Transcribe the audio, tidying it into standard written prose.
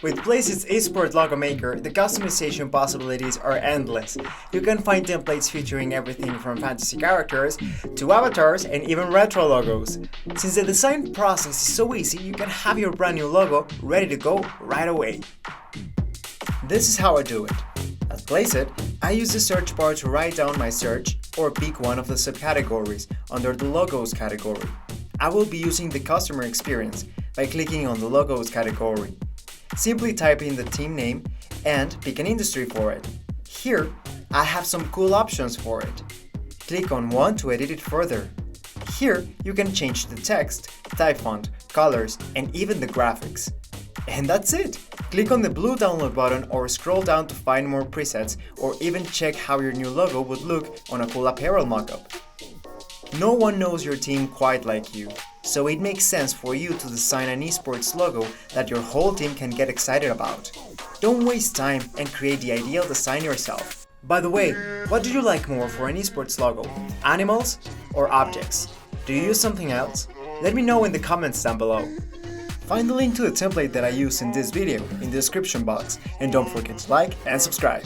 With Placeit's Esports logo maker, the customization possibilities are endless. You can find templates featuring everything from fantasy characters to avatars and even retro logos. Since the design process is so easy, you can have your brand new logo ready to go right away. This is how I do it. At Placeit, I use the search bar to write down my search or pick one of the subcategories under the logos category. I will be using the customer experience by clicking on the logos category. Simply type in the team name and pick an industry for it. Here, I have some cool options for it. Click on one to edit it further. Here, you can change the text, type font, colors, and even the graphics. And that's it! Click on the blue download button or scroll down to find more presets or even check how your new logo would look on a cool apparel mockup. No one knows your team quite like you, so it makes sense for you to design an esports logo that your whole team can get excited about. Don't waste time and create the ideal design yourself. By the way, what do you like more for an esports logo? Animals or objects? Do you use something else? Let me know in the comments down below. Find the link to the template that I used in this video in the description box, and don't forget to like and subscribe.